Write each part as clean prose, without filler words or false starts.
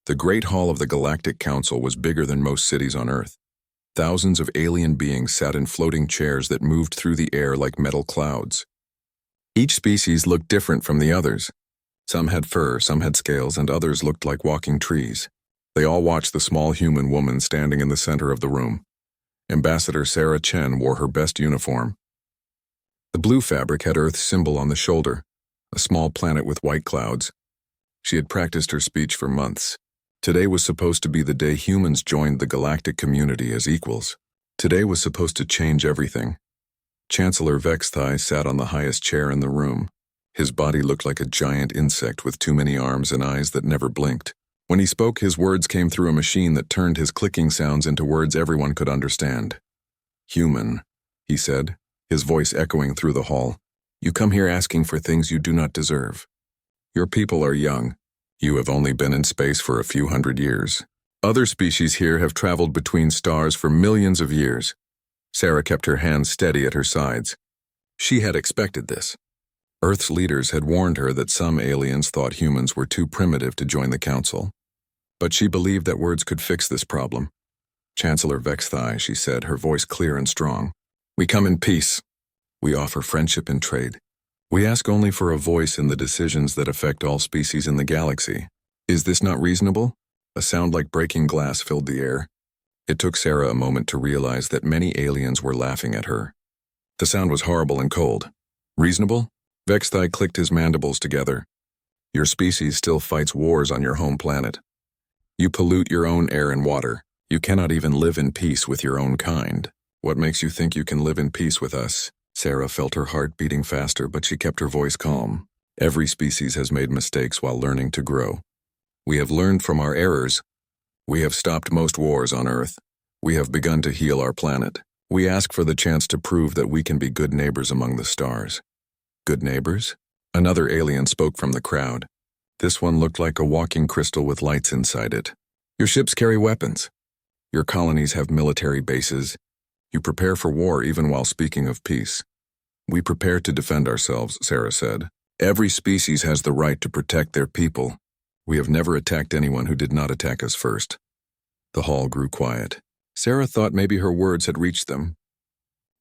The Great Hall of the Galactic Council was bigger than most cities on Earth. Thousands of alien beings sat in floating chairs that moved through the air like metal clouds. Each species looked different from the others. Some had fur, some had scales, and others looked like walking trees. They all watched the small human woman standing in the center of the room. Ambassador Sarah Chen wore her best uniform. The blue fabric had Earth's symbol on the shoulder, a small planet with white clouds. She had practiced her speech for months. Today was supposed to be the day humans joined the galactic community as equals. Today was supposed to change everything. Chancellor Vexthai sat on the highest chair in the room. His body looked like a giant insect with too many arms and eyes that never blinked. When he spoke, his words came through a machine that turned his clicking sounds into words everyone could understand. "Human," he said, his voice echoing through the hall. "You come here asking for things you do not deserve. Your people are young. You have only been in space for a few hundred years. Other species here have traveled between stars for millions of years." Sarah kept her hands steady at her sides. She had expected this. Earth's leaders had warned her that some aliens thought humans were too primitive to join the council. But she believed that words could fix this problem. "Chancellor Vexthai," she said, her voice clear and strong. "We come in peace. We offer friendship and trade. We ask only for a voice in the decisions that affect all species in the galaxy. Is this not reasonable?" A sound like breaking glass filled the air. It took Sarah a moment to realize that many aliens were laughing at her. The sound was horrible and cold. "Reasonable?" Vexthai clicked his mandibles together. "Your species still fights wars on your home planet. You pollute your own air and water. You cannot even live in peace with your own kind. What makes you think you can live in peace with us?" Sarah felt her heart beating faster, but she kept her voice calm. "Every species has made mistakes while learning to grow. We have learned from our errors. We have stopped most wars on Earth. We have begun to heal our planet. We ask for the chance to prove that we can be good neighbors among the stars." "Good neighbors?" Another alien spoke from the crowd. This one looked like a walking crystal with lights inside it. "Your ships carry weapons. Your colonies have military bases. You prepare for war even while speaking of peace." "We prepare to defend ourselves," Sarah said. "Every species has the right to protect their people. We have never attacked anyone who did not attack us first." The hall grew quiet. Sarah thought maybe her words had reached them.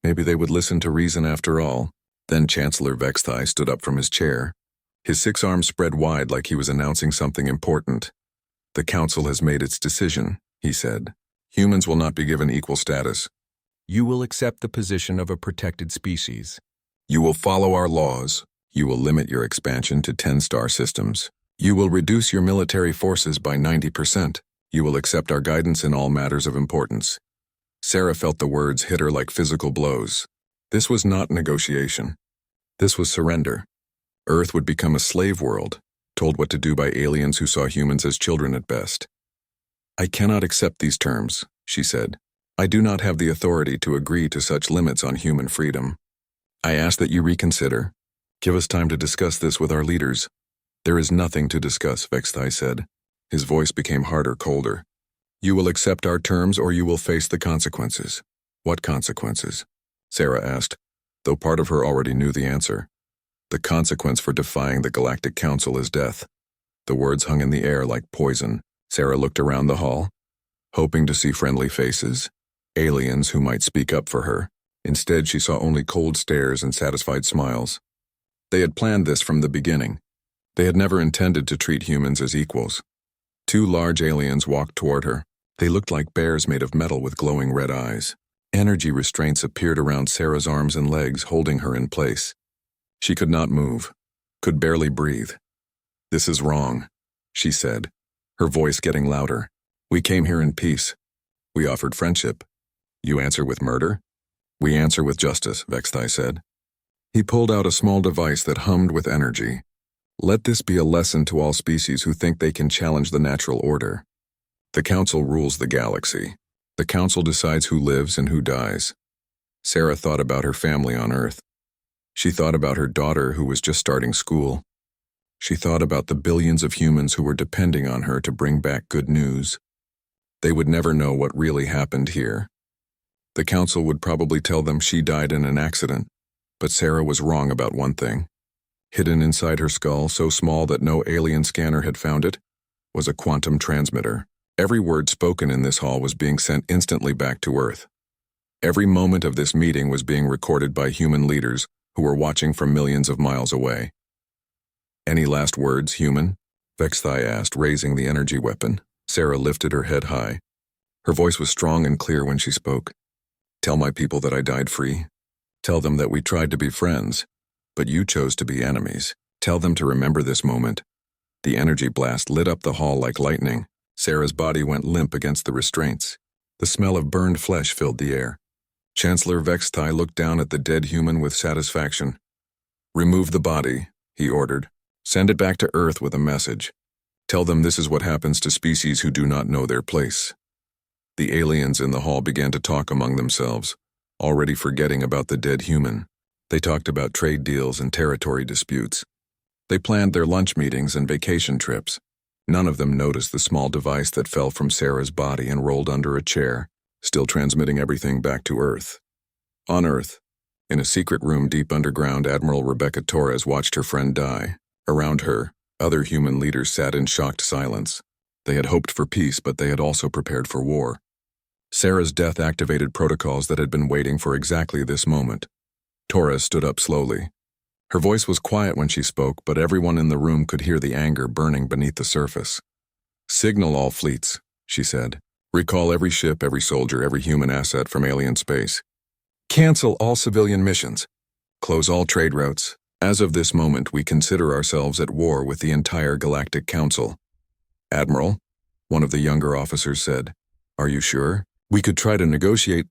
Maybe they would listen to reason after all. Then Chancellor Vexthai stood up from his chair. His 6 arms spread wide like he was announcing something important. "The council has made its decision," he said. "Humans will not be given equal status. You will accept the position of a protected species. You will follow our laws. You will limit your expansion to 10-star systems. You will reduce your military forces by 90%. You will accept our guidance in all matters of importance." Sarah felt the words hit her like physical blows. This was not negotiation. This was surrender. Earth would become a slave world, told what to do by aliens who saw humans as children at best. "I cannot accept these terms," she said. "I do not have the authority to agree to such limits on human freedom. I ask that you reconsider. Give us time to discuss this with our leaders." "There is nothing to discuss," Vexthai said. His voice became harder, colder. "You will accept our terms or you will face the consequences." "What consequences?" Sarah asked, though part of her already knew the answer. "The consequence for defying the Galactic Council is death." The words hung in the air like poison. Sarah looked around the hall, hoping to see friendly faces, aliens who might speak up for her. Instead, she saw only cold stares and satisfied smiles. They had planned this from the beginning. They had never intended to treat humans as equals. 2 large aliens walked toward her. They looked like bears made of metal with glowing red eyes. Energy restraints appeared around Sarah's arms and legs, holding her in place. She could not move, could barely breathe. "This is wrong," she said, her voice getting louder. "We came here in peace. We offered friendship. You answer with murder?" "We answer with justice," Vexthai said. He pulled out a small device that hummed with energy. "Let this be a lesson to all species who think they can challenge the natural order. The Council rules the galaxy. The Council decides who lives and who dies." Sarah thought about her family on Earth. She thought about her daughter who was just starting school. She thought about the billions of humans who were depending on her to bring back good news. They would never know what really happened here. The Council would probably tell them she died in an accident, but Sarah was wrong about one thing. Hidden inside her skull, so small that no alien scanner had found it, was a quantum transmitter. Every word spoken in this hall was being sent instantly back to Earth. Every moment of this meeting was being recorded by human leaders who were watching from millions of miles away. "Any last words, human?" Vexthai asked, raising the energy weapon. Sarah lifted her head high. Her voice was strong and clear when she spoke. "Tell my people that I died free. Tell them that we tried to be friends, but you chose to be enemies. Tell them to remember this moment." The energy blast lit up the hall like lightning. Sarah's body went limp against the restraints. The smell of burned flesh filled the air. Chancellor Vexthai looked down at the dead human with satisfaction. "Remove the body," he ordered. "Send it back to Earth with a message. Tell them this is what happens to species who do not know their place." The aliens in the hall began to talk among themselves, already forgetting about the dead human. They talked about trade deals and territory disputes. They planned their lunch meetings and vacation trips. None of them noticed the small device that fell from Sarah's body and rolled under a chair, still transmitting everything back to Earth. On Earth, in a secret room deep underground, Admiral Rebecca Torres watched her friend die. Around her, other human leaders sat in shocked silence. They had hoped for peace, but they had also prepared for war. Sarah's death activated protocols that had been waiting for exactly this moment. Torres stood up slowly. Her voice was quiet when she spoke, but everyone in the room could hear the anger burning beneath the surface. "Signal all fleets," she said. "Recall every ship, every soldier, every human asset from alien space. Cancel all civilian missions. Close all trade routes. As of this moment, we consider ourselves at war with the entire Galactic Council." "Admiral," one of the younger officers said, "are you sure? We could try to negotiate."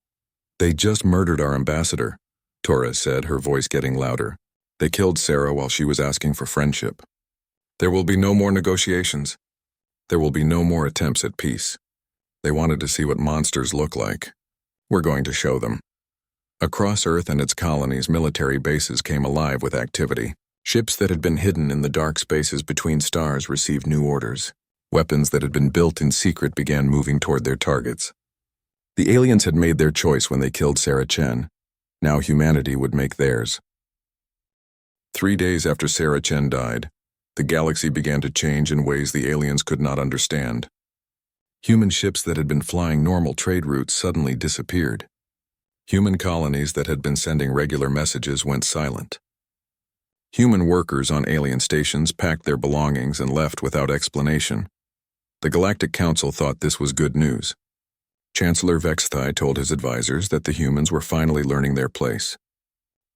"They just murdered our ambassador," Torres said, her voice getting louder. "They killed Sarah while she was asking for friendship. There will be no more negotiations. There will be no more attempts at peace. They wanted to see what monsters look like. We're going to show them." Across Earth and its colonies, military bases came alive with activity. Ships that had been hidden in the dark spaces between stars received new orders. Weapons that had been built in secret began moving toward their targets. The aliens had made their choice when they killed Sarah Chen. Now humanity would make theirs. 3 days after Sarah Chen died, the galaxy began to change in ways the aliens could not understand. Human ships that had been flying normal trade routes suddenly disappeared. Human colonies that had been sending regular messages went silent. Human workers on alien stations packed their belongings and left without explanation. The Galactic Council thought this was good news. Chancellor Vexthai told his advisors that the humans were finally learning their place.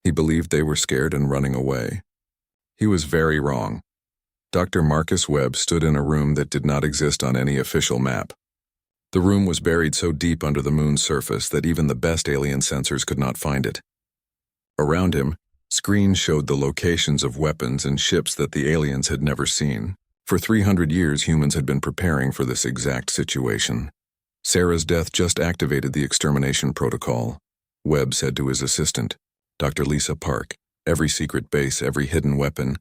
He believed they were scared and running away. He was very wrong. Dr. Marcus Webb stood in a room that did not exist on any official map. The room was buried so deep under the moon's surface that even the best alien sensors could not find it. Around him, screens showed the locations of weapons and ships that the aliens had never seen. For 300 years, humans had been preparing for this exact situation. Sarah's death just activated the extermination protocol. Webb said to his assistant, Dr. Lisa Park, "Every secret base, every hidden weapon,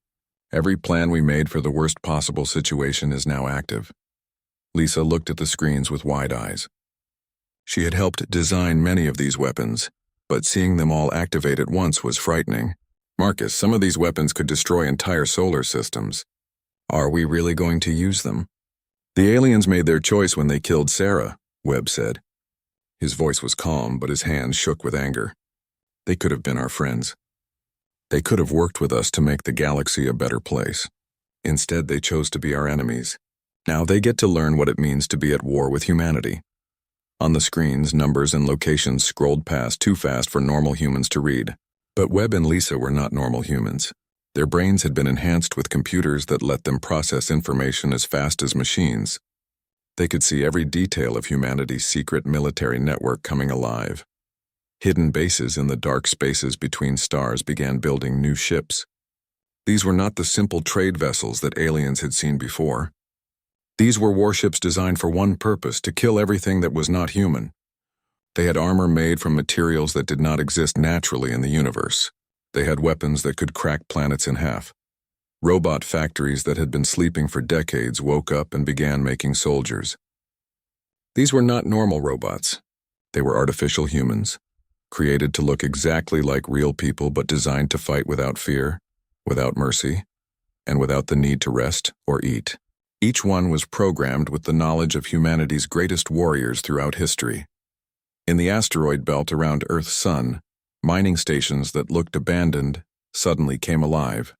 every plan we made for the worst possible situation is now active." Lisa looked at the screens with wide eyes. She had helped design many of these weapons, but seeing them all activate at once was frightening. "Marcus, some of these weapons could destroy entire solar systems. Are we really going to use them?" "The aliens made their choice when they killed Sarah," Webb said. His voice was calm, but his hands shook with anger. "They could have been our friends. They could have worked with us to make the galaxy a better place. Instead, they chose to be our enemies. Now they get to learn what it means to be at war with humanity." On the screens, numbers and locations scrolled past too fast for normal humans to read. But Webb and Lisa were not normal humans. Their brains had been enhanced with computers that let them process information as fast as machines. They could see every detail of humanity's secret military network coming alive. Hidden bases in the dark spaces between stars began building new ships. These were not the simple trade vessels that aliens had seen before. These were warships designed for one purpose: to kill everything that was not human. They had armor made from materials that did not exist naturally in the universe. They had weapons that could crack planets in half. Robot factories that had been sleeping for decades woke up and began making soldiers. These were not normal robots. They were artificial humans, created to look exactly like real people but designed to fight without fear, without mercy, and without the need to rest or eat. Each one was programmed with the knowledge of humanity's greatest warriors throughout history. In the asteroid belt around Earth's sun, mining stations that looked abandoned suddenly came alive.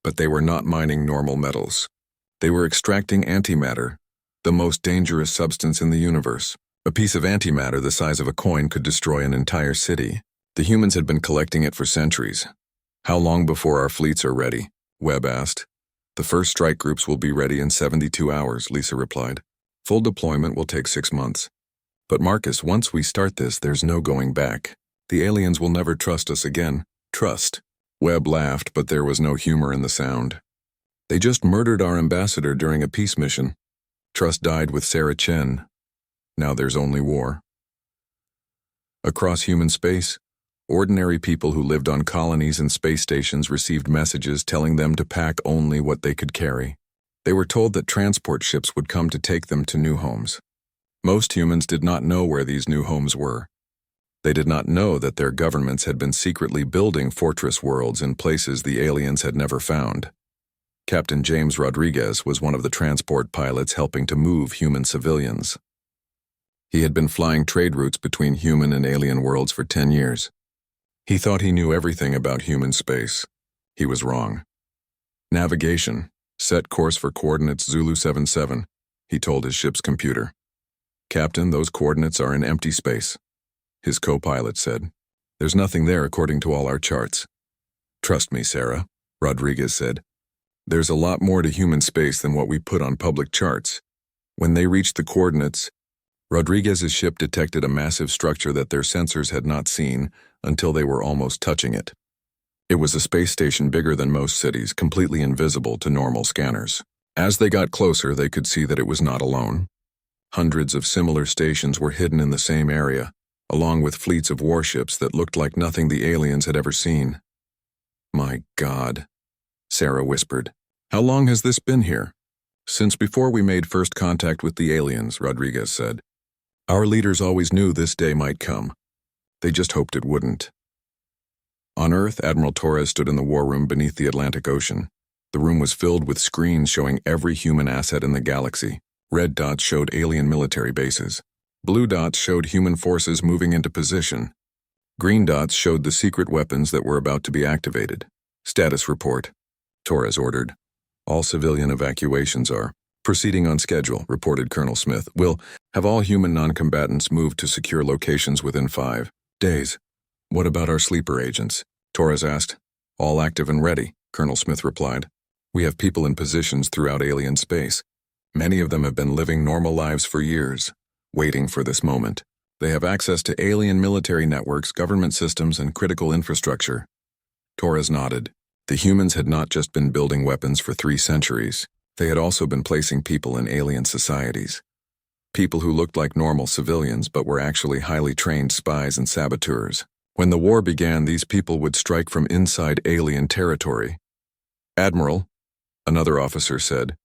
But they were not mining normal metals. They were extracting antimatter, the most dangerous substance in the universe. A piece of antimatter the size of a coin could destroy an entire city. The humans had been collecting it for centuries. How long before our fleets are ready? Webb asked. The first strike groups will be ready in 72 hours, Lisa replied. Full deployment will take 6 months. But Marcus, once we start this, there's no going back. The aliens will never trust us again. Trust. Webb laughed, but there was no humor in the sound. They just murdered our ambassador during a peace mission. Trust died with Sarah Chen. Now there's only war. Across human space, ordinary people who lived on colonies and space stations received messages telling them to pack only what they could carry. They were told that transport ships would come to take them to new homes. Most humans did not know where these new homes were. They did not know that their governments had been secretly building fortress worlds in places the aliens had never found. Captain James Rodriguez was one of the transport pilots helping to move human civilians. He had been flying trade routes between human and alien worlds for 10 years. He thought he knew everything about human space. He was wrong. Navigation. Set course for coordinates Zulu 77, he told his ship's computer. Captain, those coordinates are in empty space, his co-pilot said. There's nothing there according to all our charts. Trust me, Sarah, Rodriguez said. There's a lot more to human space than what we put on public charts. When they reached the coordinates, Rodriguez's ship detected a massive structure that their sensors had not seen until they were almost touching it. It was a space station bigger than most cities, completely invisible to normal scanners. As they got closer, they could see that it was not alone. Hundreds of similar stations were hidden in the same area, along with fleets of warships that looked like nothing the aliens had ever seen. My God, Sarah whispered. How long has this been here? Since before we made first contact with the aliens, Rodriguez said. Our leaders always knew this day might come. They just hoped it wouldn't. On Earth, Admiral Torres stood in the war room beneath the Atlantic Ocean. The room was filled with screens showing every human asset in the galaxy. Red dots showed alien military bases. Blue dots showed human forces moving into position. Green dots showed the secret weapons that were about to be activated. Status report, Torres ordered. All civilian evacuations are proceeding on schedule, reported Colonel Smith. We'll have all human non-combatants moved to secure locations within 5 days. What about our sleeper agents? Torres asked. All active and ready, Colonel Smith replied. We have people in positions throughout alien space. Many of them have been living normal lives for years, waiting for this moment. They have access to alien military networks, government systems, and critical infrastructure. Torres nodded. The humans had not just been building weapons for 3 centuries. They had also been placing people in alien societies. People who looked like normal civilians but were actually highly trained spies and saboteurs. When the war began, these people would strike from inside alien territory. Admiral, another officer said,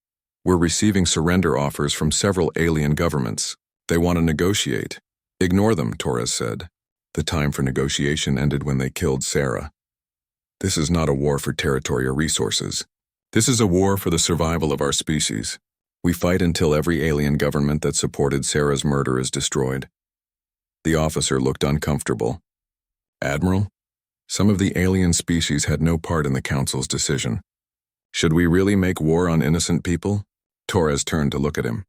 we're receiving surrender offers from several alien governments. They want to negotiate. Ignore them, Torres said. The time for negotiation ended when they killed Sarah. This is not a war for territory or resources. This is a war for the survival of our species. We fight until every alien government that supported Sarah's murder is destroyed. The officer looked uncomfortable. Admiral, some of the alien species had no part in the Council's decision. Should we really make war on innocent people? Torres turned to look at him.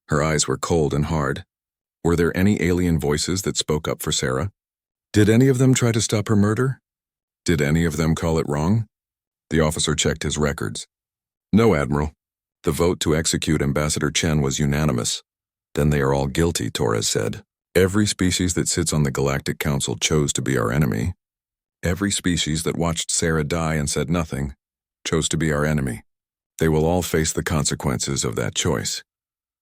Her eyes were cold and hard. Were there any alien voices that spoke up for Sarah? Did any of them try to stop her murder? Did any of them call it wrong? The officer checked his records. No, Admiral. The vote to execute Ambassador Chen was unanimous. Then they are all guilty, Torres said. Every species that sits on the Galactic Council chose to be our enemy. Every species that watched Sarah die and said nothing chose to be our enemy. They will all face the consequences of that choice.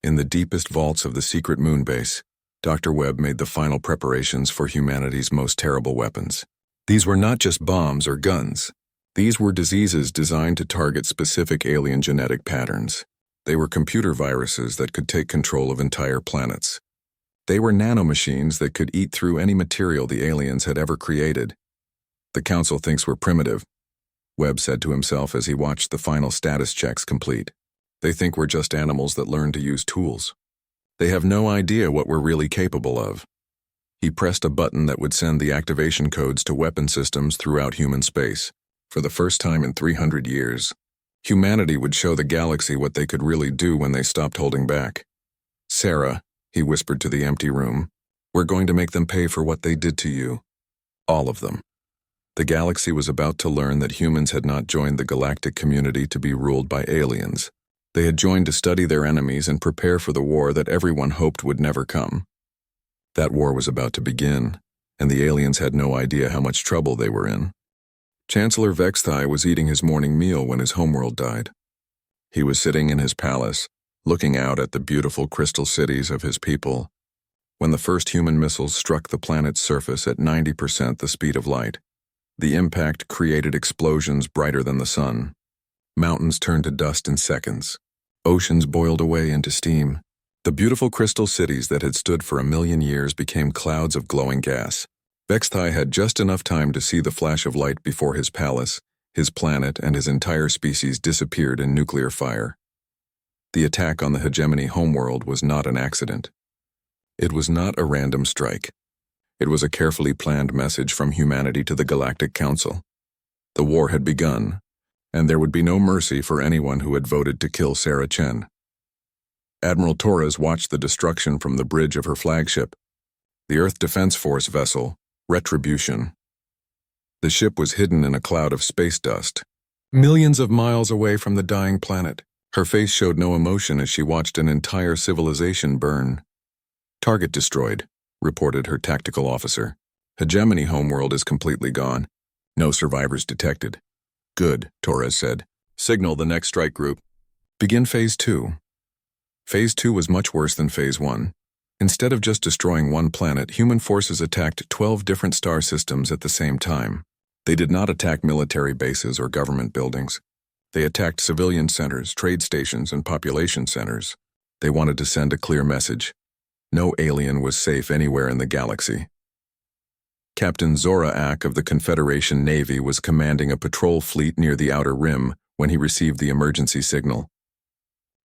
In the deepest vaults of the secret moon base, Dr. Webb made the final preparations for humanity's most terrible weapons. These were not just bombs or guns. These were diseases designed to target specific alien genetic patterns. They were computer viruses that could take control of entire planets. They were nanomachines that could eat through any material the aliens had ever created. The Council thinks we're primitive, Webb said to himself as he watched the final status checks complete. They think we're just animals that learn to use tools. They have no idea what we're really capable of. He pressed a button that would send the activation codes to weapon systems throughout human space. For the first time in 300 years, humanity would show the galaxy what they could really do when they stopped holding back. "Sarah," he whispered to the empty room, "we're going to make them pay for what they did to you. All of them." The galaxy was about to learn that humans had not joined the galactic community to be ruled by aliens. They had joined to study their enemies and prepare for the war that everyone hoped would never come. That war was about to begin, and the aliens had no idea how much trouble they were in. Chancellor Vexthai was eating his morning meal when his homeworld died. He was sitting in his palace, looking out at the beautiful crystal cities of his people, when the first human missiles struck the planet's surface at 90% the speed of light. The impact created explosions brighter than the sun. Mountains turned to dust in seconds. Oceans boiled away into steam. The beautiful crystal cities that had stood for 1,000,000 years became clouds of glowing gas. Vexthai had just enough time to see the flash of light before his palace, his planet, and his entire species disappeared in nuclear fire. The attack on the hegemony homeworld was not an accident. It was not a random strike. It was a carefully planned message from humanity to the Galactic Council. The war had begun, and there would be no mercy for anyone who had voted to kill Sarah Chen. Admiral Torres watched the destruction from the bridge of her flagship, the Earth Defense Force vessel, Retribution. The ship was hidden in a cloud of space dust, millions of miles away from the dying planet. Her face showed no emotion as she watched an entire civilization burn. "Target destroyed," reported her tactical officer. "Hegemony homeworld is completely gone. No survivors detected." "Good," Torres said. "Signal the next strike group. Begin Phase 2. Phase 2 was much worse than Phase 1. Instead of just destroying one planet, human forces attacked 12 different star systems at the same time. They did not attack military bases or government buildings. They attacked civilian centers, trade stations, and population centers. They wanted to send a clear message. No alien was safe anywhere in the galaxy. Captain Zora Ak of the Confederation Navy was commanding a patrol fleet near the Outer Rim when he received the emergency signal.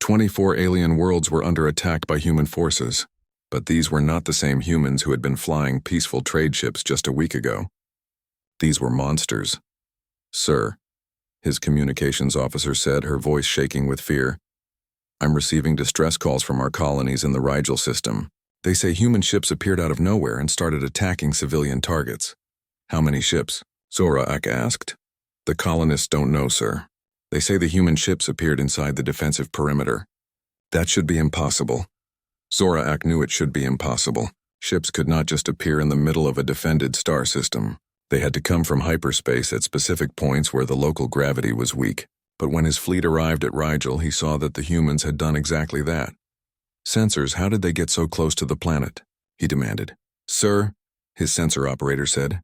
24 alien worlds were under attack by human forces, but these were not the same humans who had been flying peaceful trade ships just a week ago. These were monsters. "Sir," his communications officer said, her voice shaking with fear, "I'm receiving distress calls from our colonies in the Rigel system. They say human ships appeared out of nowhere and started attacking civilian targets." "How many ships?" Zora Ak asked. "The colonists don't know, sir. They say the human ships appeared inside the defensive perimeter." "That should be impossible." Zora Ak knew it should be impossible. Ships could not just appear in the middle of a defended star system. They had to come from hyperspace at specific points where the local gravity was weak. But when his fleet arrived at Rigel, he saw that the humans had done exactly that. "Sensors, how did they get so close to the planet?" he demanded. "Sir," his sensor operator said,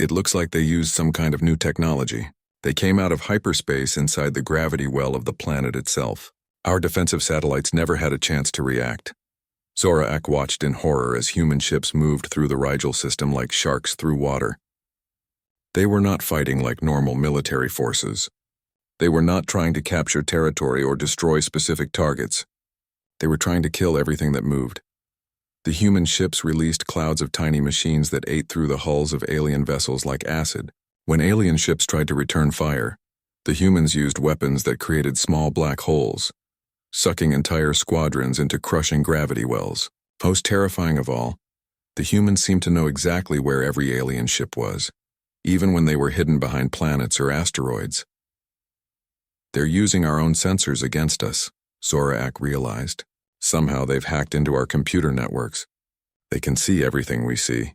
"it looks like they used some kind of new technology. They came out of hyperspace inside the gravity well of the planet itself. Our defensive satellites never had a chance to react." Zora Ak watched in horror as human ships moved through the Rigel system like sharks through water. They were not fighting like normal military forces. They were not trying to capture territory or destroy specific targets. They were trying to kill everything that moved. The human ships released clouds of tiny machines that ate through the hulls of alien vessels like acid. When alien ships tried to return fire, the humans used weapons that created small black holes, sucking entire squadrons into crushing gravity wells. Most terrifying of all, the humans seemed to know exactly where every alien ship was, even when they were hidden behind planets or asteroids. "They're using our own sensors against us," Zora Ak realized. "Somehow they've hacked into our computer networks. They can see everything we see."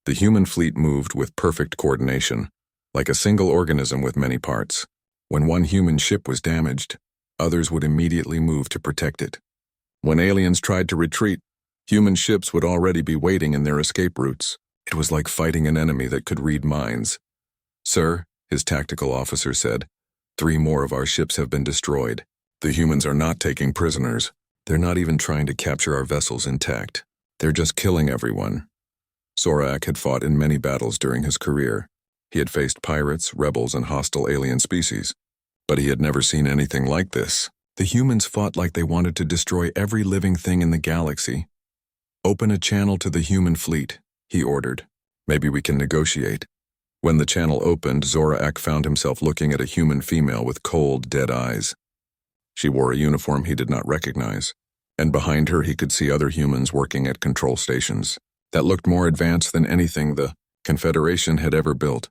The human fleet moved with perfect coordination, like a single organism with many parts. When one human ship was damaged, others would immediately move to protect it. When aliens tried to retreat, human ships would already be waiting in their escape routes. It was like fighting an enemy that could read minds. "Sir," his tactical officer said, 3 more of our ships have been destroyed. The humans are not taking prisoners. They're not even trying to capture our vessels intact. They're just killing everyone." Zora Ak had fought in many battles during his career. He had faced pirates, rebels, and hostile alien species. But he had never seen anything like this. The humans fought like they wanted to destroy every living thing in the galaxy. "Open a channel to the human fleet," he ordered. "Maybe we can negotiate." When the channel opened, Zorak found himself looking at a human female with cold, dead eyes. She wore a uniform he did not recognize, and behind her he could see other humans working at control stations that looked more advanced than anything the Confederation had ever built.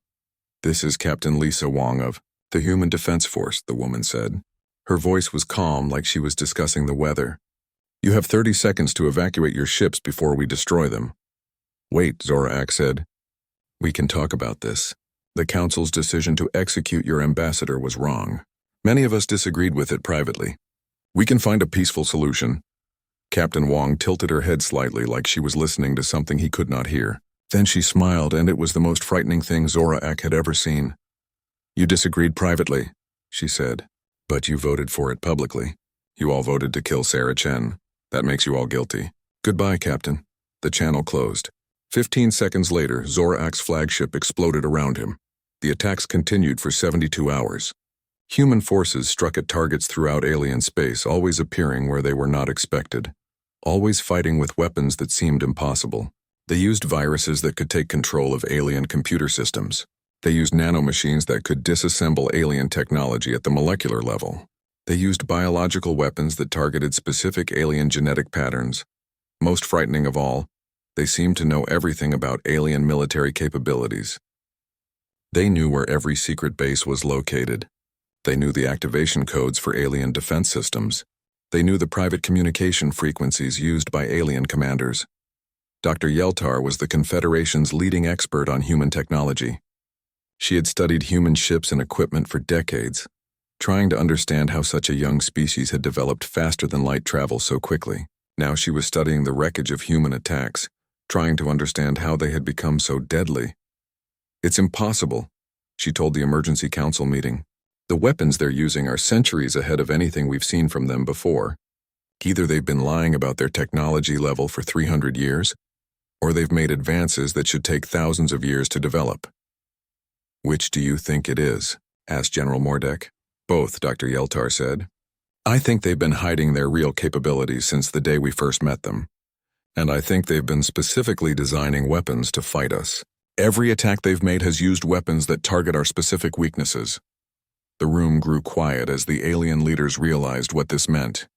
"This is Captain Lisa Wong of the Human Defense Force," the woman said. Her voice was calm, like she was discussing the weather. "You have 30 seconds to evacuate your ships before we destroy them." "Wait," Zorak said. "We can talk about this. The Council's decision to execute your ambassador was wrong. Many of us disagreed with it privately. We can find a peaceful solution." Captain Wong tilted her head slightly, like she was listening to something he could not hear. Then she smiled, and it was the most frightening thing Zorak had ever seen. "You disagreed privately," she said, "but you voted for it publicly. You all voted to kill Sarah Chen. That makes you all guilty. Goodbye, Captain." The channel closed. 15 seconds later, Zorak's flagship exploded around him. The attacks continued for 72 hours. Human forces struck at targets throughout alien space, always appearing where they were not expected. Always fighting with weapons that seemed impossible. They used viruses that could take control of alien computer systems. They used nanomachines that could disassemble alien technology at the molecular level. They used biological weapons that targeted specific alien genetic patterns. Most frightening of all, they seemed to know everything about alien military capabilities. They knew where every secret base was located. They knew the activation codes for alien defense systems. They knew the private communication frequencies used by alien commanders. Dr. Yeltar was the Confederation's leading expert on human technology. She had studied human ships and equipment for decades, trying to understand how such a young species had developed faster than light travel so quickly. Now she was studying the wreckage of human attacks, trying to understand how they had become so deadly. "It's impossible," she told the emergency council meeting. "The weapons they're using are centuries ahead of anything we've seen from them before. Either they've been lying about their technology level for 300 years, or they've made advances that should take thousands of years to develop." "Which do you think it is?" asked General Mordek. "Both," Dr. Yeltar said. "I think they've been hiding their real capabilities since the day we first met them. And I think they've been specifically designing weapons to fight us. Every attack they've made has used weapons that target our specific weaknesses." The room grew quiet as the alien leaders realized what this meant.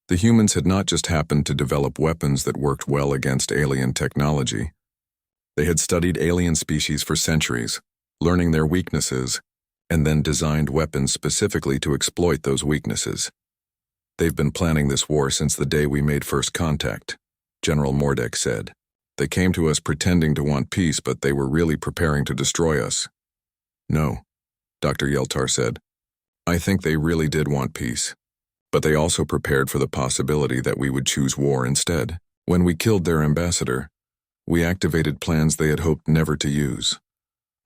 The humans had not just happened to develop weapons that worked well against alien technology. They had studied alien species for centuries, learning their weaknesses, and then designed weapons specifically to exploit those weaknesses. "They've been planning this war since the day we made first contact," General Mordek said. "They came to us pretending to want peace, but they were really preparing to destroy us." "No," Dr. Yeltar said. "I think they really did want peace. But they also prepared for the possibility that we would choose war instead. When we killed their ambassador, we activated plans they had hoped never to use.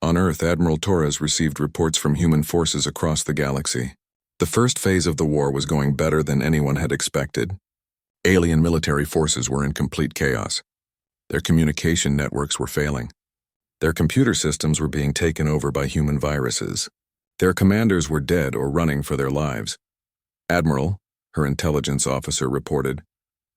On Earth, Admiral Torres received reports from human forces across the galaxy. The first phase of the war was going better than anyone had expected. Alien military forces were in complete chaos. Their communication networks were failing. Their computer systems were being taken over by human viruses. Their commanders were dead or running for their lives. "Admiral," her intelligence officer reported,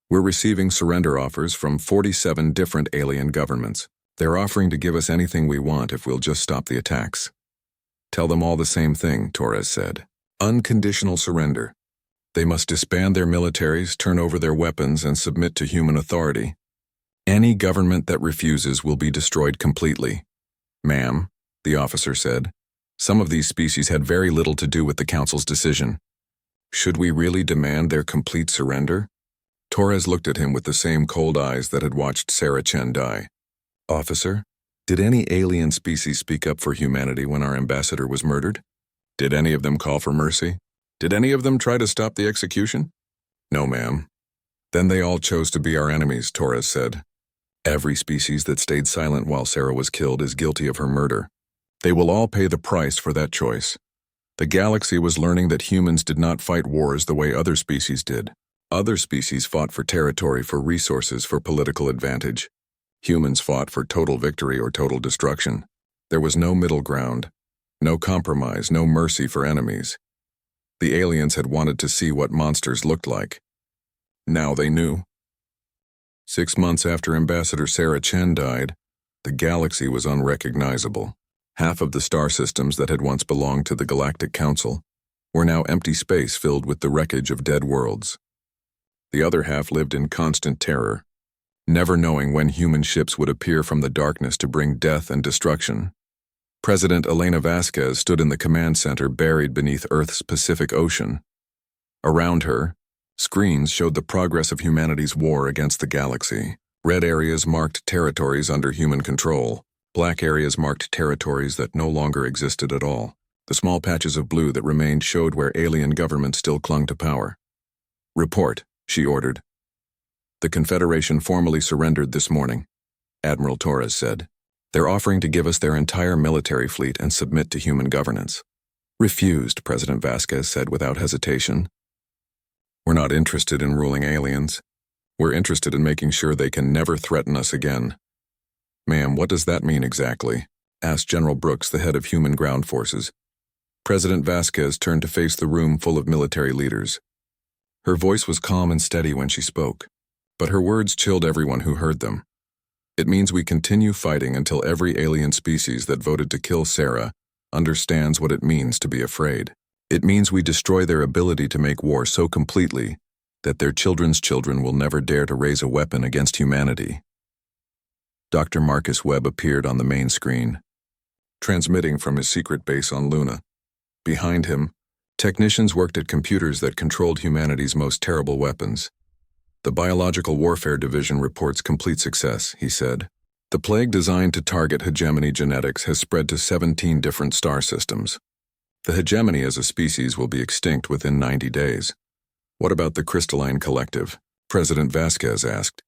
"we're receiving surrender offers from 47 different alien governments. They're offering to give us anything we want if we'll just stop the attacks." "Tell them all the same thing," Torres said. "Unconditional surrender. They must disband their militaries, turn over their weapons, and submit to human authority. Any government that refuses will be destroyed completely." "Ma'am," the officer said, "some of these species had very little to do with the Council's decision. Should we really demand their complete surrender?" Torres looked at him with the same cold eyes that had watched Sarah Chen die. "Officer, did any alien species speak up for humanity when our ambassador was murdered? Did any of them call for mercy? Did any of them try to stop the execution?" "No, ma'am." "Then they all chose to be our enemies," Torres said. "Every species that stayed silent while Sarah was killed is guilty of her murder. They will all pay the price for that choice." The galaxy was learning that humans did not fight wars the way other species did. Other species fought for territory, for resources, for political advantage. Humans fought for total victory or total destruction. There was no middle ground, no compromise, no mercy for enemies. The aliens had wanted to see what monsters looked like. Now they knew. 6 months after Ambassador Sarah Chen died, the galaxy was unrecognizable. Half of the star systems that had once belonged to the Galactic Council were now empty space filled with the wreckage of dead worlds. The other half lived in constant terror, never knowing when human ships would appear from the darkness to bring death and destruction. President Elena Vasquez stood in the command center buried beneath Earth's Pacific Ocean. Around her, screens showed the progress of humanity's war against the galaxy. Red areas marked territories under human control. Black areas marked territories that no longer existed at all. The small patches of blue that remained showed where alien governments still clung to power. "Report," she ordered. "The Confederation formally surrendered this morning," Admiral Torres said. "They're offering to give us their entire military fleet and submit to human governance." "Refused," President Vasquez said without hesitation. "We're not interested in ruling aliens. We're interested in making sure they can never threaten us again." "Ma'am, what does that mean exactly?" asked General Brooks, the head of Human Ground Forces. President Vasquez turned to face the room full of military leaders. Her voice was calm and steady when she spoke, but her words chilled everyone who heard them. "It means we continue fighting until every alien species that voted to kill Sarah understands what it means to be afraid. It means we destroy their ability to make war so completely that their children's children will never dare to raise a weapon against humanity." Dr. Marcus Webb appeared on the main screen, transmitting from his secret base on Luna. Behind him, technicians worked at computers that controlled humanity's most terrible weapons. "The Biological Warfare Division reports complete success," he said. "The plague designed to target hegemony genetics has spread to 17 different star systems. The hegemony as a species will be extinct within 90 days. What about the Crystalline Collective?" President Vasquez asked.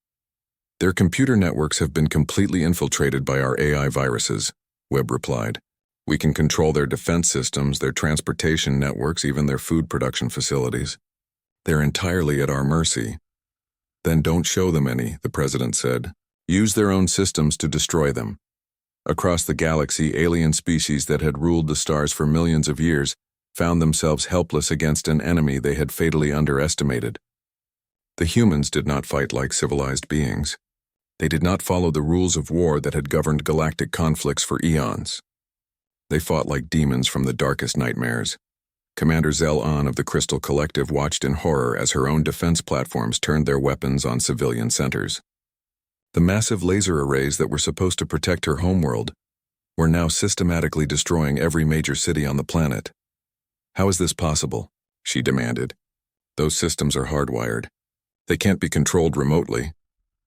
"Their computer networks have been completely infiltrated by our AI viruses," Webb replied. "We can control their defense systems, their transportation networks, even their food production facilities. They're entirely at our mercy." "Then don't show them any," the president said. "Use their own systems to destroy them." Across the galaxy, alien species that had ruled the stars for millions of years found themselves helpless against an enemy they had fatally underestimated. The humans did not fight like civilized beings. They did not follow the rules of war that had governed galactic conflicts for eons. They fought like demons from the darkest nightmares. Commander Zell-An of the Crystal Collective watched in horror as her own defense platforms turned their weapons on civilian centers. The massive laser arrays that were supposed to protect her homeworld were now systematically destroying every major city on the planet. "How is this possible?" she demanded. "Those systems are hardwired. They can't be controlled remotely."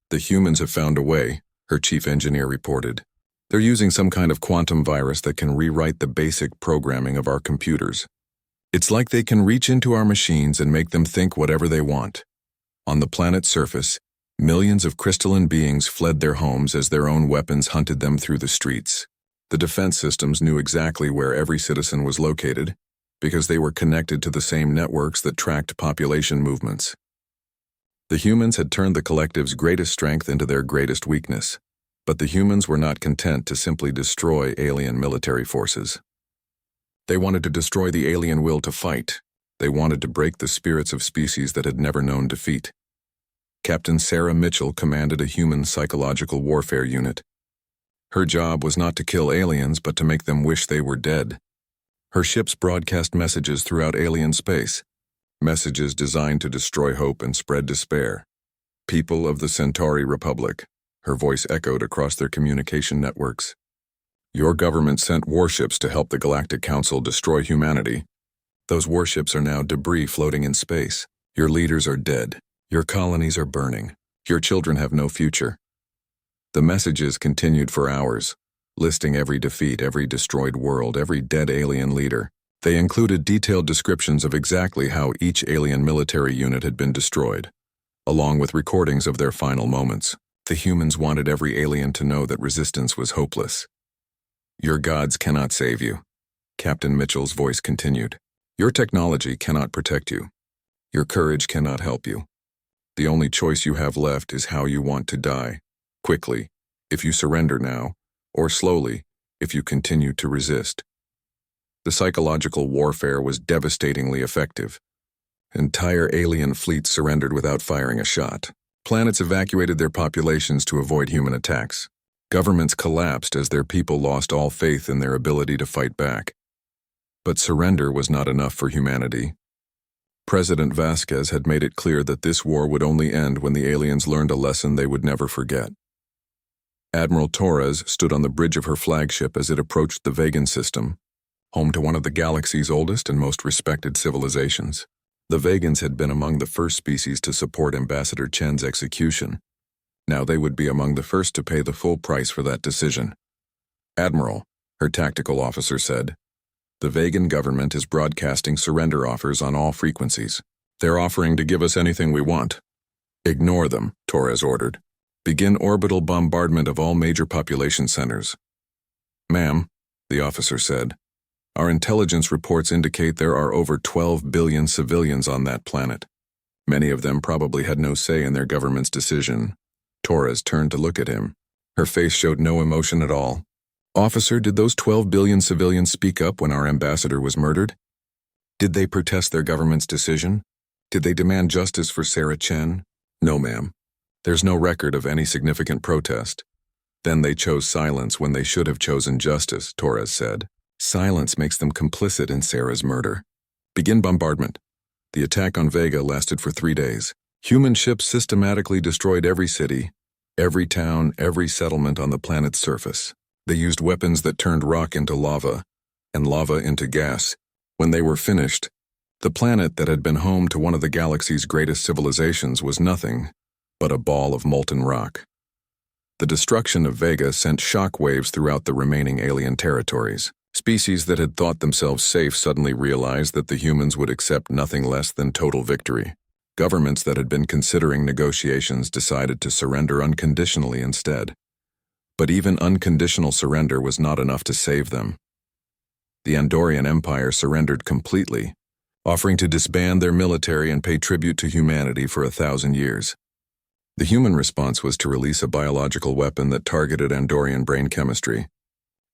"The humans have found a way," her chief engineer reported. "They're using some kind of quantum virus that can rewrite the basic programming of our computers. It's like they can reach into our machines and make them think whatever they want." On the planet's surface, millions of crystalline beings fled their homes as their own weapons hunted them through the streets. The defense systems knew exactly where every citizen was located, because they were connected to the same networks that tracked population movements. The humans had turned the collective's greatest strength into their greatest weakness, but the humans were not content to simply destroy alien military forces. They wanted to destroy the alien will to fight. They wanted to break the spirits of species that had never known defeat. Captain Sarah Mitchell commanded a human psychological warfare unit. Her job was not to kill aliens, but to make them wish they were dead. Her ships broadcast messages throughout alien space, messages designed to destroy hope and spread despair. "People of the Centauri Republic," her voice echoed across their communication networks. "Your government sent warships to help the Galactic Council destroy humanity. Those warships are now debris floating in space. Your leaders are dead. Your colonies are burning. Your children have no future." The messages continued for hours, listing every defeat, every destroyed world, every dead alien leader. They included detailed descriptions of exactly how each alien military unit had been destroyed, along with recordings of their final moments. The humans wanted every alien to know that resistance was hopeless. "Your gods cannot save you," Captain Mitchell's voice continued. "Your technology cannot protect you. Your courage cannot help you. The only choice you have left is how you want to die. Quickly, if you surrender now, or slowly, if you continue to resist." The psychological warfare was devastatingly effective. Entire alien fleets surrendered without firing a shot. Planets evacuated their populations to avoid human attacks. Governments collapsed as their people lost all faith in their ability to fight back. But surrender was not enough for humanity. President Vasquez had made it clear that this war would only end when the aliens learned a lesson they would never forget. Admiral Torres stood on the bridge of her flagship as it approached the Vegan system, home to one of the galaxy's oldest and most respected civilizations. The Vegans had been among the first species to support Ambassador Chen's execution. Now they would be among the first to pay the full price for that decision. "Admiral," her tactical officer said, "the Vegan government is broadcasting surrender offers on all frequencies. They're offering to give us anything we want." "Ignore them," Torres ordered. "Begin orbital bombardment of all major population centers." "Ma'am," the officer said, "our intelligence reports indicate there are over 12 billion civilians on that planet. Many of them probably had no say in their government's decision." Torres turned to look at him. Her face showed no emotion at all. "Officer, did those 12 billion civilians speak up when our ambassador was murdered? Did they protest their government's decision? Did they demand justice for Sarah Chen?" "No, ma'am. There's no record of any significant protest." "Then they chose silence when they should have chosen justice," Torres said. "Silence makes them complicit in Sarah's murder. Begin bombardment." The attack on Vega lasted for 3 days. Human ships systematically destroyed every city, every town, every settlement on the planet's surface. They used weapons that turned rock into lava, and lava into gas. When they were finished, the planet that had been home to one of the galaxy's greatest civilizations was nothing but a ball of molten rock. The destruction of Vega sent shock waves throughout the remaining alien territories. Species that had thought themselves safe suddenly realized that the humans would accept nothing less than total victory. Governments that had been considering negotiations decided to surrender unconditionally instead. But even unconditional surrender was not enough to save them. The Andorian Empire surrendered completely, offering to disband their military and pay tribute to humanity for 1,000 years. The human response was to release a biological weapon that targeted Andorian brain chemistry,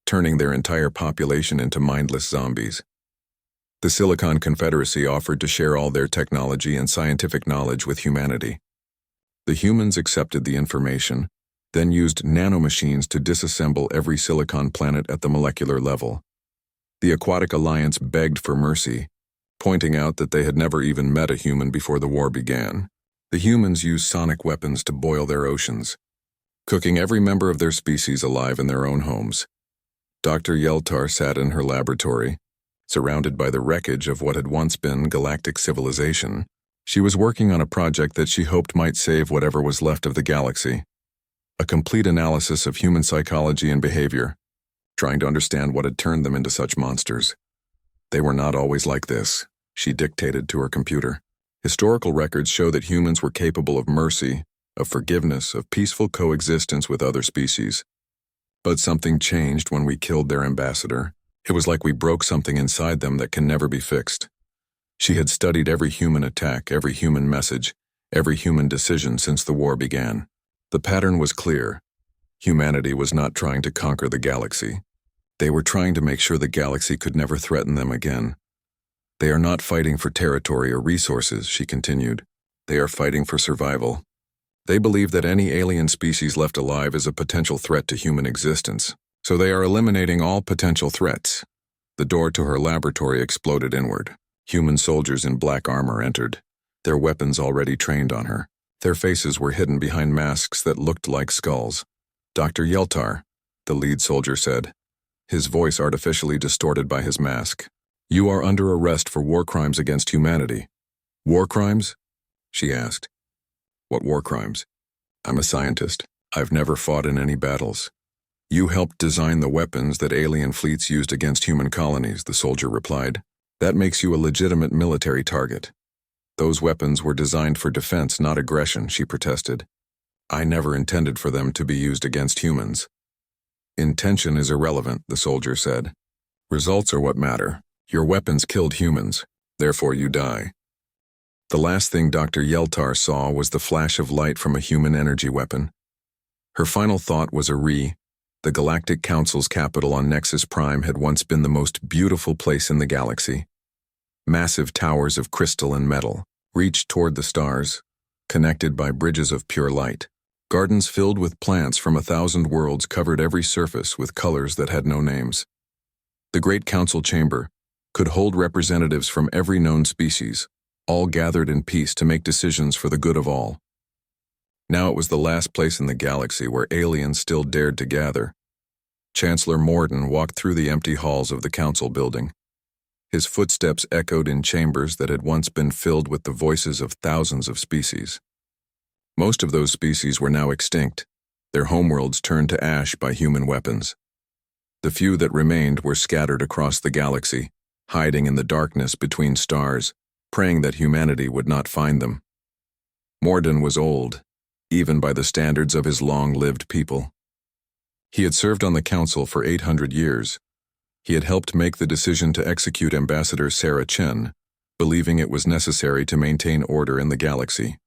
turning their entire population into mindless zombies. The Silicon Confederacy offered to share all their technology and scientific knowledge with humanity. The humans accepted the information, then used nanomachines to disassemble every silicon planet at the molecular level. The Aquatic Alliance begged for mercy, pointing out that they had never even met a human before the war began. The humans used sonic weapons to boil their oceans, cooking every member of their species alive in their own homes. Dr. Yeltar sat in her laboratory, surrounded by the wreckage of what had once been galactic civilization. She was working on a project that she hoped might save whatever was left of the galaxy. A complete analysis of human psychology and behavior, trying to understand what had turned them into such monsters. "They were not always like this," she dictated to her computer. "Historical records show that humans were capable of mercy, of forgiveness, of peaceful coexistence with other species. But something changed when we killed their ambassador. It was like we broke something inside them that can never be fixed." She had studied every human attack, every human message, every human decision since the war began. The pattern was clear. Humanity was not trying to conquer the galaxy. They were trying to make sure the galaxy could never threaten them again. "They are not fighting for territory or resources," she continued. "They are fighting for survival. They believe that any alien species left alive is a potential threat to human existence. So they are eliminating all potential threats." The door to her laboratory exploded inward. Human soldiers in black armor entered, their weapons already trained on her. Their faces were hidden behind masks that looked like skulls. "Dr. Yeltar," the lead soldier said, his voice artificially distorted by his mask. "You are under arrest for war crimes against humanity." "War crimes?" she asked. "What war crimes?" "I'm a scientist. I've never fought in any battles." "You helped design the weapons that alien fleets used against human colonies," the soldier replied. "That makes you a legitimate military target." "Those weapons were designed for defense, not aggression," she protested. "I never intended for them to be used against humans." "Intention is irrelevant," the soldier said. "Results are what matter. Your weapons killed humans, therefore you die." The last thing Dr. Yeltar saw was the flash of light from a human energy weapon. Her final thought was a The Galactic Council's capital on Nexus Prime had once been the most beautiful place in the galaxy. Massive towers of crystal and metal reached toward the stars, connected by bridges of pure light. Gardens filled with plants from 1,000 worlds covered every surface with colors that had no names. The Great Council Chamber could hold representatives from every known species, all gathered in peace to make decisions for the good of all. Now it was the last place in the galaxy where aliens still dared to gather. Chancellor Morden walked through the empty halls of the council building. His footsteps echoed in chambers that had once been filled with the voices of thousands of species. Most of those species were now extinct, their homeworlds turned to ash by human weapons. The few that remained were scattered across the galaxy, hiding in the darkness between stars, praying that humanity would not find them. Morden was old, even by the standards of his long-lived people. He had served on the council for 800 years. He had helped make the decision to execute Ambassador Sarah Chen, believing it was necessary to maintain order in the galaxy.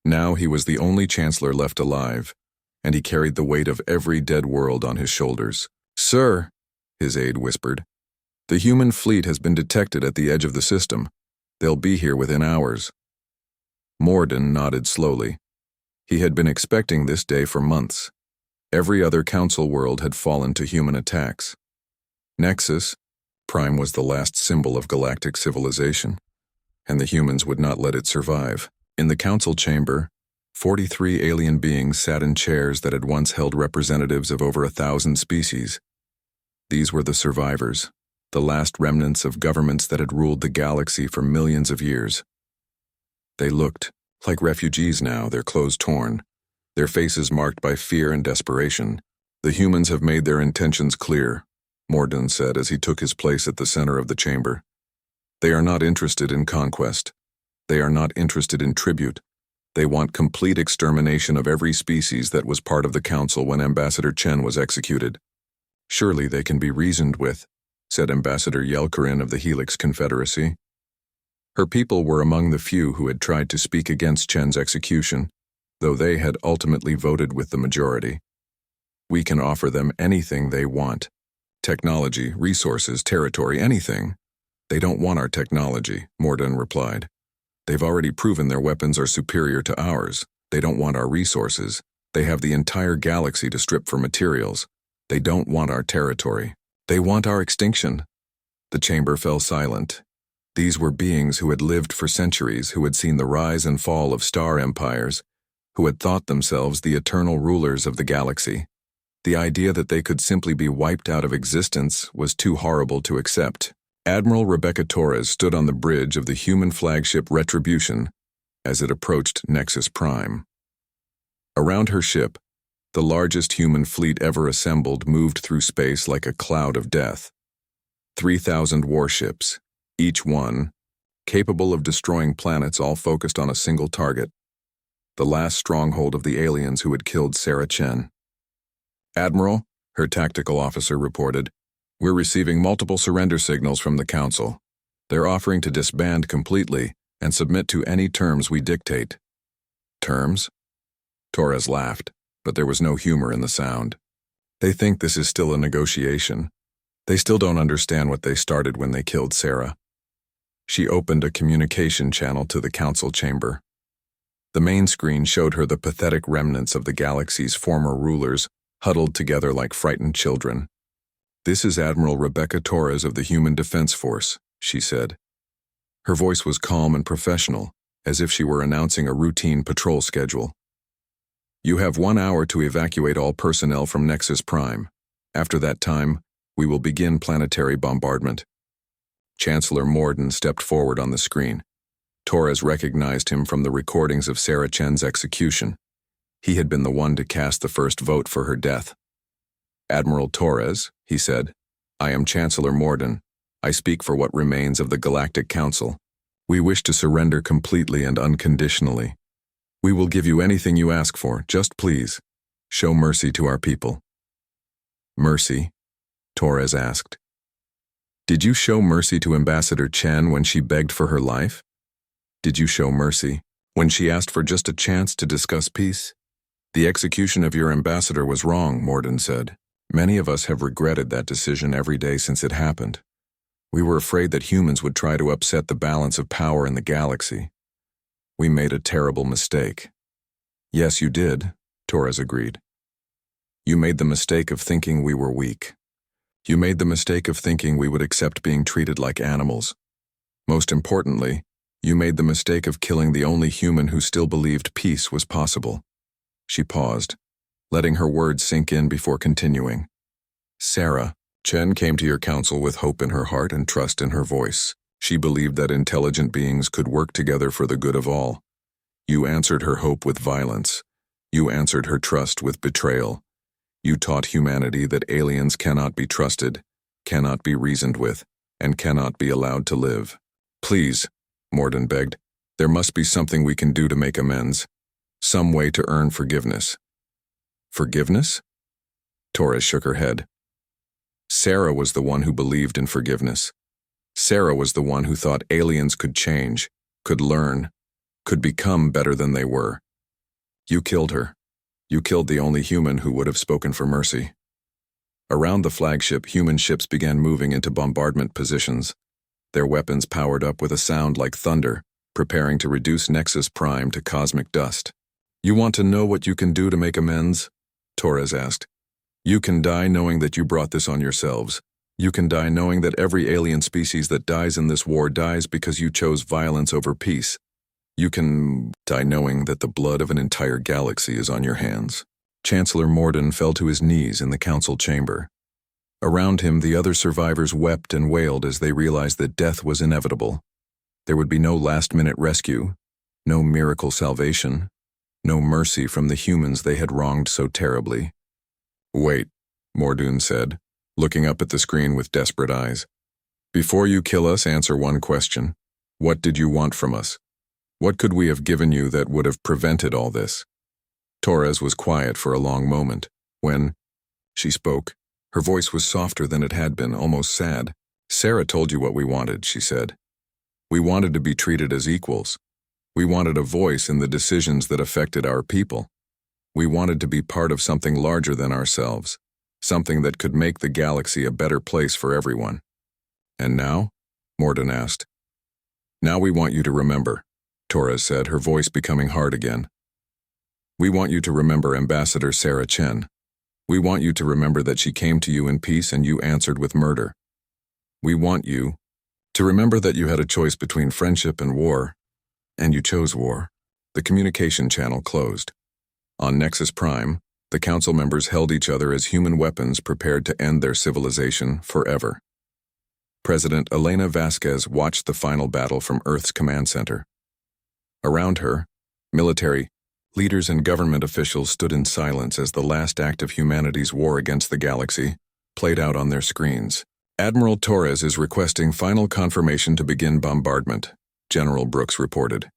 Now he was the only chancellor left alive, and he carried the weight of every dead world on his shoulders. "Sir," his aide whispered, "the human fleet has been detected at the edge of the system. They'll be here within hours." Morden nodded slowly. He had been expecting this day for months. Every other council world had fallen to human attacks. Nexus Prime was the last symbol of galactic civilization, and the humans would not let it survive. In the council chamber, 43 alien beings sat in chairs that had once held representatives of over 1,000 species. These were the survivors, the last remnants of governments that had ruled the galaxy for millions of years. They looked like refugees now, their clothes torn, their faces marked by fear and desperation. "The humans have made their intentions clear," Morden said as he took his place at the center of the chamber. "They are not interested in conquest. They are not interested in tribute. They want complete extermination of every species that was part of the council when Ambassador Chen was executed." "Surely they can be reasoned with," said Ambassador Yelkarin of the Helix Confederacy. Her people were among the few who had tried to speak against Chen's execution, though they had ultimately voted with the majority. "We can offer them anything they want. Technology, resources, territory, anything." "They don't want our technology," Morden replied. "They've already proven their weapons are superior to ours. They don't want our resources. They have the entire galaxy to strip for materials. They don't want our territory. They want our extinction." The chamber fell silent. These were beings who had lived for centuries, who had seen the rise and fall of star empires, who had thought themselves the eternal rulers of the galaxy. The idea that they could simply be wiped out of existence was too horrible to accept. Admiral Rebecca Torres stood on the bridge of the human flagship Retribution as it approached Nexus Prime. Around her ship, the largest human fleet ever assembled moved through space like a cloud of death. 3,000 warships, each one capable of destroying planets, all focused on a single target, the last stronghold of the aliens who had killed Sarah Chen. "Admiral," her tactical officer reported, "we're receiving multiple surrender signals from the Council. They're offering to disband completely and submit to any terms we dictate." "Terms?" Torres laughed, but there was no humor in the sound. "They think this is still a negotiation. They still don't understand what they started when they killed Sarah." She opened a communication channel to the council chamber. The main screen showed her the pathetic remnants of the galaxy's former rulers, huddled together like frightened children. "This is Admiral Rebecca Torres of the Human Defense Force," she said. Her voice was calm and professional, as if she were announcing a routine patrol schedule. "You have 1 hour to evacuate all personnel from Nexus Prime. After that time, we will begin planetary bombardment." Chancellor Morden stepped forward on the screen. Torres recognized him from the recordings of Sarah Chen's execution. He had been the one to cast the first vote for her death. "Admiral Torres," he said, "I am Chancellor Morden. I speak for what remains of the Galactic Council. We wish to surrender completely and unconditionally. We will give you anything you ask for, just please show mercy to our people." "Mercy?" Torres asked. "Did you show mercy to Ambassador Chen when she begged for her life? Did you show mercy when she asked for just a chance to discuss peace? The execution of your ambassador was wrong, Morden said. Many of us have regretted that decision every day since it happened. We were afraid that humans would try to upset the balance of power in the galaxy. We made a terrible mistake. Yes, you did, Torres agreed. You made the mistake of thinking we were weak. You made the mistake of thinking we would accept being treated like animals. Most importantly, you made the mistake of killing the only human who still believed peace was possible. She paused, letting her words sink in before continuing. Sarah, Chen came to your council with hope in her heart and trust in her voice. She believed that intelligent beings could work together for the good of all. You answered her hope with violence. You answered her trust with betrayal. You taught humanity that aliens cannot be trusted, cannot be reasoned with, and cannot be allowed to live. Please, Morden begged, there must be something we can do to make amends. Some way to earn forgiveness. Forgiveness? Torres shook her head. Sarah was the one who believed in forgiveness. Sarah was the one who thought aliens could change, could learn, could become better than they were. You killed her. You killed the only human who would have spoken for mercy. Around the flagship, human ships began moving into bombardment positions, their weapons powered up with a sound like thunder, preparing to reduce Nexus Prime to cosmic dust. You want to know what you can do to make amends? Torres asked. You can die knowing that you brought this on yourselves. You can die knowing that every alien species that dies in this war dies because you chose violence over peace. You can die knowing that the blood of an entire galaxy is on your hands. Chancellor Morden fell to his knees in the council chamber. Around him, the other survivors wept and wailed as they realized that death was inevitable. There would be no last-minute rescue, no miracle salvation, no mercy from the humans they had wronged so terribly. Wait, Mordoon said, looking up at the screen with desperate eyes. Before you kill us, answer one question. What did you want from us? What could we have given you that would have prevented all this? Torres was quiet for a long moment. When she spoke, her voice was softer than it had been, almost sad. Sarah told you what we wanted, she said. We wanted to be treated as equals. We wanted a voice in the decisions that affected our people. We wanted to be part of something larger than ourselves, something that could make the galaxy a better place for everyone. And now? Morden asked. Now we want you to remember, Torres said, her voice becoming hard again. We want you to remember Ambassador Sarah Chen. We want you to remember that she came to you in peace and you answered with murder. We want you to remember that you had a choice between friendship and war, and you chose war. The communication channel closed. On Nexus Prime, the council members held each other as human weapons prepared to end their civilization forever. President Elena Vasquez watched the final battle from Earth's command center. Around her, military, leaders and government officials stood in silence as the last act of humanity's war against the galaxy played out on their screens. Admiral Torres is requesting final confirmation to begin bombardment, General Brooks reported.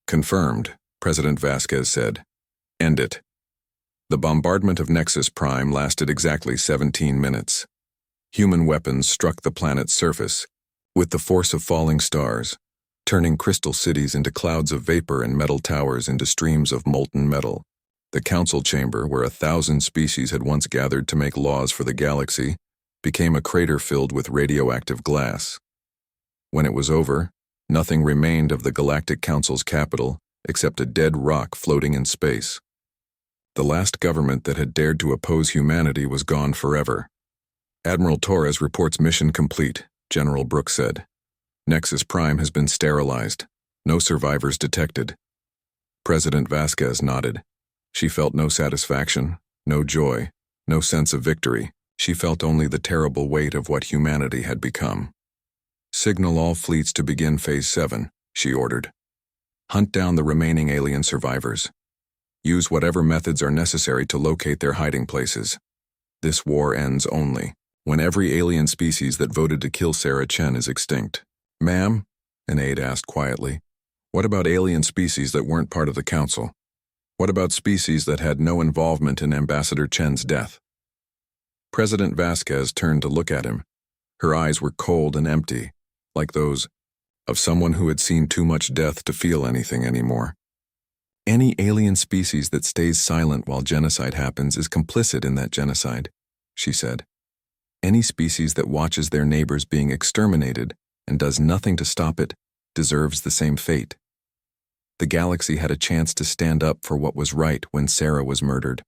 Confirmed, President Vasquez said. End it. The bombardment of Nexus Prime lasted exactly 17 minutes. Human weapons struck the planet's surface with the force of falling stars, turning crystal cities into clouds of vapor and metal towers into streams of molten metal. The council chamber, where 1,000 species had once gathered to make laws for the galaxy, became a crater filled with radioactive glass. When it was over, nothing remained of the Galactic Council's capital except a dead rock floating in space. The last government that had dared to oppose humanity was gone forever. Admiral Torres reports mission complete, General Brooks said. Nexus Prime has been sterilized. No survivors detected. President Vasquez nodded. She felt no satisfaction, no joy, no sense of victory. She felt only the terrible weight of what humanity had become. Signal all fleets to begin Phase 7, she ordered. Hunt down the remaining alien survivors. Use whatever methods are necessary to locate their hiding places. This war ends only when every alien species that voted to kill Sarah Chen is extinct. Ma'am, an aide asked quietly, what about alien species that weren't part of the council? What about species that had no involvement in Ambassador Chen's death? President Vasquez turned to look at him. Her eyes were cold and empty, like those of someone who had seen too much death to feel anything anymore. Any alien species that stays silent while genocide happens is complicit in that genocide, she said. Any species that watches their neighbors being exterminated and does nothing to stop it deserves the same fate. The galaxy had a chance to stand up for what was right when Sarah was murdered.